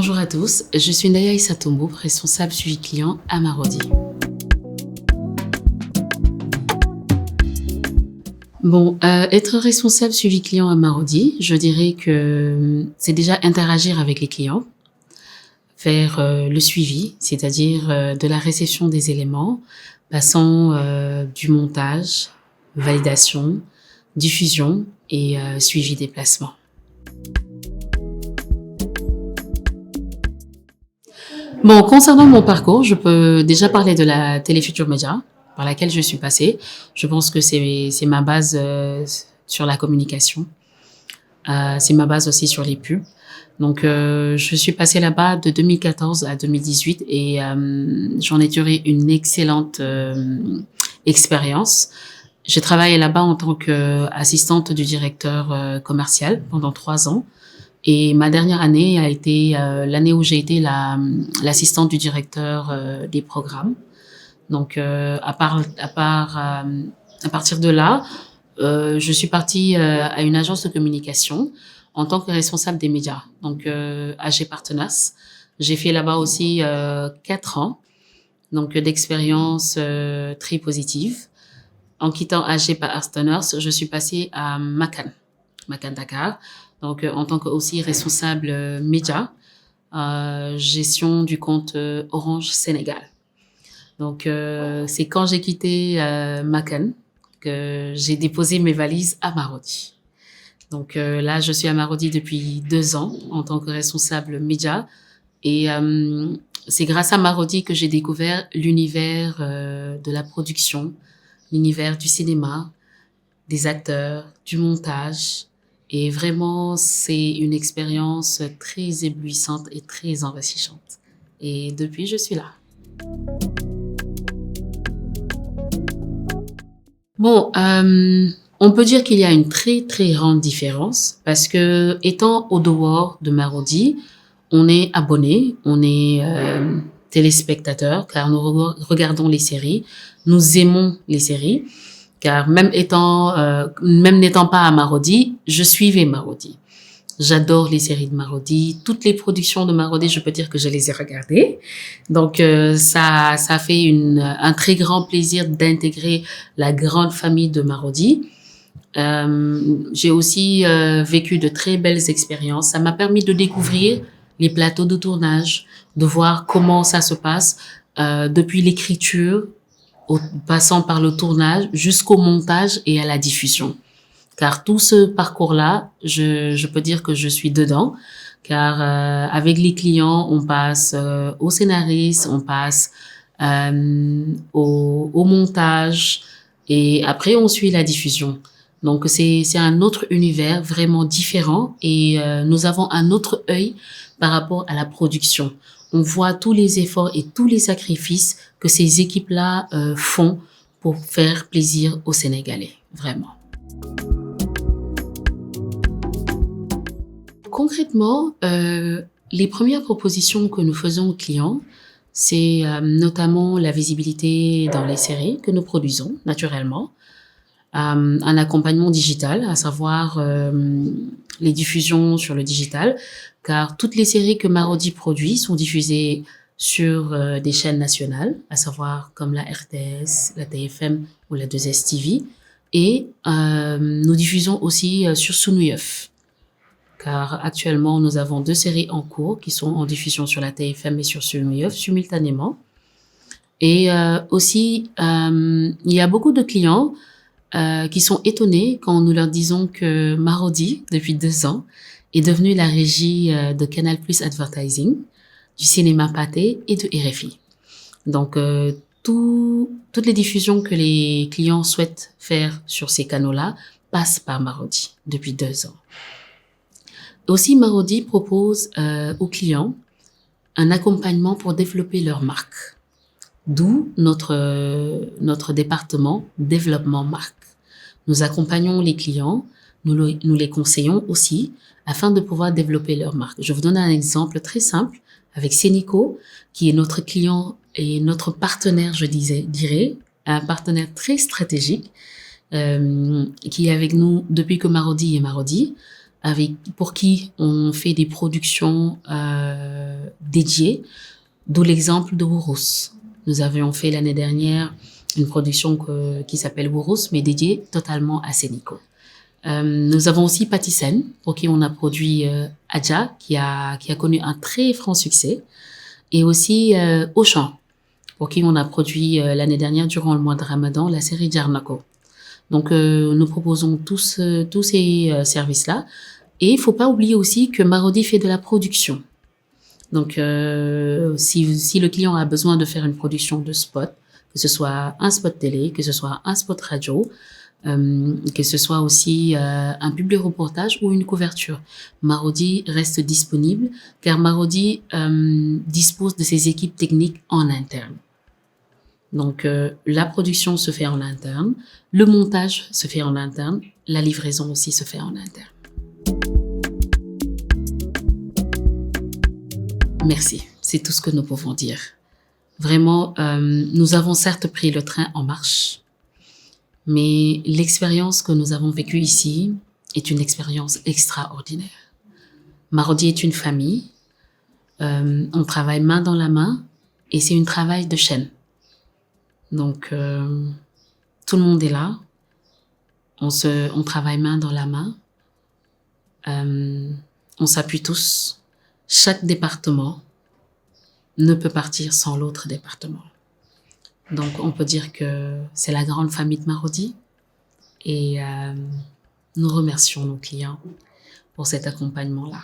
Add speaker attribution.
Speaker 1: Bonjour à tous, je suis Naya Issatombo, responsable suivi client à Marodi. Être responsable suivi client à Marodi, je dirais que c'est déjà interagir avec les clients, faire le suivi, c'est-à-dire de la réception des éléments, passant du montage, validation, diffusion et suivi des placements. Concernant mon parcours, je peux déjà parler de la Télé Futurs Médias, par laquelle je suis passée. Je pense que c'est ma base sur la communication. C'est ma base aussi sur les pubs. Donc, je suis passée là-bas de 2014 à 2018 et j'en ai tiré une excellente expérience. J'ai travaillé là-bas en tant qu'assistante du directeur commercial pendant 3 ans. Et ma dernière année a été l'année où j'ai été l'assistante du directeur des programmes. Donc, à partir de là, je suis partie à une agence de communication en tant que responsable des médias. Donc, AG Partners. J'ai fait là-bas aussi 4 ans, donc d'expérience très positive. En quittant AG Partners, je suis passée à Macan Dakar. Donc, en tant que aussi responsable média, gestion du compte Orange Sénégal. Donc, c'est quand j'ai quitté Macan que j'ai déposé mes valises à Marodi. Donc là, je suis à Marodi depuis 2 ans en tant que responsable média. Et c'est grâce à Marodi que j'ai découvert l'univers de la production, l'univers du cinéma, des acteurs, du montage. Et vraiment, c'est une expérience très éblouissante et très enrichissante. Et depuis, je suis là. On peut dire qu'il y a une très, très grande différence parce que, étant au dehors de Marodi, on est abonné, on est téléspectateur car nous regardons les séries, nous aimons les séries. Car même n'étant pas à Marodi, je suivais Marodi. J'adore les séries de Marodi. Toutes les productions de Marodi, je peux dire que je les ai regardées. Donc, ça fait un très grand plaisir d'intégrer la grande famille de Marodi. J'ai aussi vécu de très belles expériences. Ça m'a permis de découvrir les plateaux de tournage, de voir comment ça se passe depuis l'écriture, passant par le tournage jusqu'au montage et à la diffusion. Car tout ce parcours-là, je peux dire que je suis dedans. Car avec les clients, on passe au scénariste, on passe au montage et après on suit la diffusion. Donc c'est un autre univers vraiment différent et nous avons un autre œil par rapport à la production. On voit tous les efforts et tous les sacrifices que ces équipes-là font pour faire plaisir aux Sénégalais, vraiment. Concrètement, les premières propositions que nous faisons aux clients, c'est notamment la visibilité dans les séries que nous produisons naturellement, un accompagnement digital, à savoir les diffusions sur le digital, car toutes les séries que Marodi produit sont diffusées sur des chaînes nationales, à savoir comme la RTS, la TFM ou la 2S TV, et nous diffusons aussi sur Sunuyef, car actuellement nous avons 2 séries en cours qui sont en diffusion sur la TFM et sur Sunuyef simultanément. Et aussi, il y a beaucoup de clients qui sont étonnés quand nous leur disons que Marodi, depuis 2 ans, est devenu la régie de Canal+ Advertising, du cinéma Pathé et de RFI. Donc, toutes les diffusions que les clients souhaitent faire sur ces canaux-là passent par Marodi depuis 2 ans. Aussi, Marodi propose aux clients un accompagnement pour développer leur marque, d'où notre département développement marque. Nous accompagnons les clients, nous les conseillons aussi afin de pouvoir développer leur marque. Je vous donne un exemple très simple avec Sénico, qui est notre client et notre partenaire, je dirais, un partenaire très stratégique, qui est avec nous depuis que Marodi est Marodi. pour qui on fait des productions dédiées, d'où l'exemple de Wurous. Nous avions fait l'année dernière une production qui s'appelle Wurous, mais dédiée totalement à Sénico. Nous avons aussi Patisen, pour qui on a produit Adja, qui a connu un très franc succès, et aussi Auchan, pour qui on a produit l'année dernière, durant le mois de Ramadan, la série Djarnako. Donc, nous proposons tous ces services-là. Et il faut pas oublier aussi que Marodi fait de la production. Donc, si le client a besoin de faire une production de spot, que ce soit un spot télé, que ce soit un spot radio, que ce soit aussi un public reportage ou une couverture, Marodi reste disponible, car Marodi dispose de ses équipes techniques en interne. Donc, la production se fait en interne, le montage se fait en interne, la livraison aussi se fait en interne. Merci, c'est tout ce que nous pouvons dire. Vraiment, nous avons certes pris le train en marche, mais l'expérience que nous avons vécue ici est une expérience extraordinaire. Marodi est une famille, on travaille main dans la main et c'est un travail de chaîne. Donc, tout le monde est là, on travaille main dans la main, on s'appuie tous. Chaque département ne peut partir sans l'autre département. Donc, on peut dire que c'est la grande famille de Marodi et nous remercions nos clients pour cet accompagnement-là.